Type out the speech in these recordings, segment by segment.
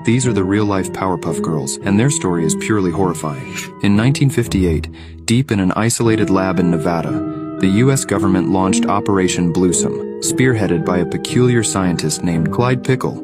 These are the real-life Powerpuff Girls, and their story is purely horrifying. In 1958, deep in an isolated lab in Nevada, the U.S. government launched Operation Bluesome, spearheaded by a peculiar scientist named Clyde Pickle.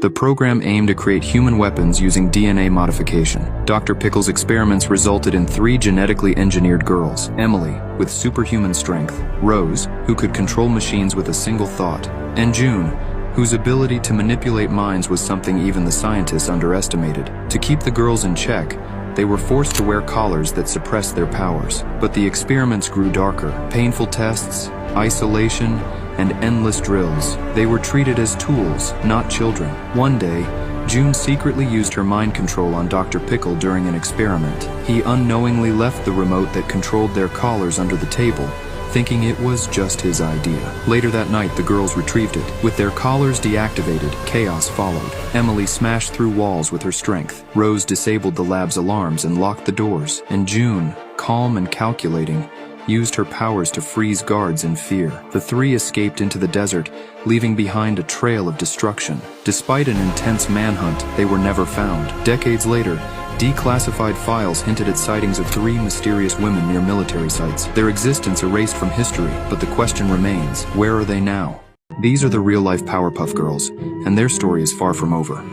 The program aimed to create human weapons using DNA modification. Dr. Pickle's experiments resulted in 3 genetically engineered girls: Emily, with superhuman strength; Rose, who could control machines with a single thought; and June, whose ability to manipulate minds was something even the scientists underestimated. To keep the girls in check, they were forced to wear collars that suppressed their powers. But the experiments grew darker. Painful tests, isolation, and endless drills. They were treated as tools, not children. One day, June secretly used her mind control on Dr. Pickle during an experiment. He unknowingly left the remote that controlled their collars under the table, thinking it was just his idea. Later that night, the girls retrieved it. With their collars deactivated, chaos followed. Emily smashed through walls with her strength. Rose disabled the lab's alarms and locked the doors. And June, calm and calculating, used her powers to freeze guards in fear. The 3 escaped into the desert, leaving behind a trail of destruction. Despite an intense manhunt, they were never found. Decades later, declassified files hinted at sightings of 3 mysterious women near military sites. Their existence erased from history, but the question remains, where are they now? These are the real-life Powerpuff Girls, and their story is far from over.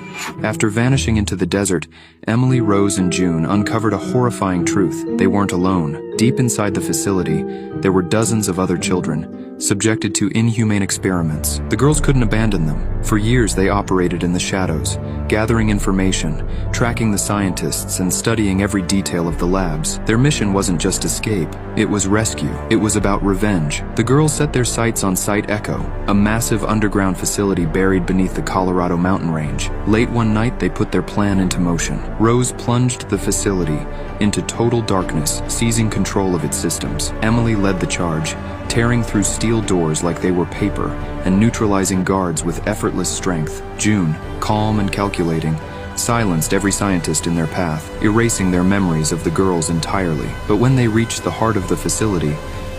After vanishing into the desert, Emily, Rose, and June uncovered a horrifying truth. They weren't alone. Deep inside the facility, there were dozens of other children, subjected to inhumane experiments. The girls couldn't abandon them. For years, they operated in the shadows, gathering information, tracking the scientists, and studying every detail of the labs. Their mission wasn't just escape, it was rescue. It was about revenge. The girls set their sights on Site Echo, a massive underground facility buried beneath the Colorado mountain range. Late one night, they put their plan into motion. Rose plunged the facility into total darkness, seizing control of its systems. Emily led the charge, tearing through steel doors like they were paper and neutralizing guards with effortless strength. June, calm and calculating, silenced every scientist in their path, erasing their memories of the girls entirely. But when they reached the heart of the facility,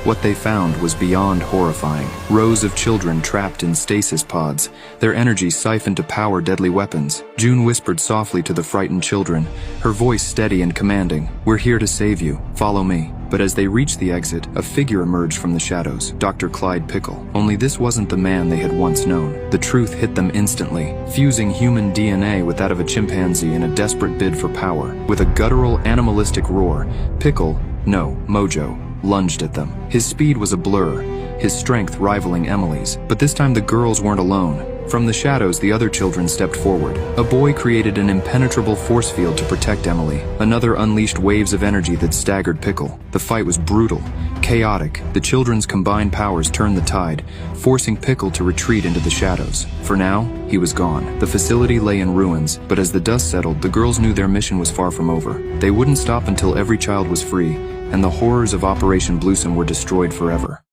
what they found was beyond horrifying. Rows of children trapped in stasis pods, their energy siphoned to power deadly weapons. June whispered softly to the frightened children, her voice steady and commanding, "We're here to save you. Follow me." But as they reached the exit, a figure emerged from the shadows, Dr. Clyde Pickle. Only this wasn't the man they had once known. The truth hit them instantly, fusing human DNA with that of a chimpanzee in a desperate bid for power. With a guttural, animalistic roar, Mojo, lunged at them. His speed was a blur, his strength rivaling Emily's. But this time the girls weren't alone. From the shadows, the other children stepped forward. A boy created an impenetrable force field to protect Emily. Another unleashed waves of energy that staggered Pickle. The fight was brutal, chaotic. The children's combined powers turned the tide, forcing Pickle to retreat into the shadows. For now, he was gone. The facility lay in ruins, but as the dust settled, the girls knew their mission was far from over. They wouldn't stop until every child was free, and the horrors of Operation Bluesome were destroyed forever.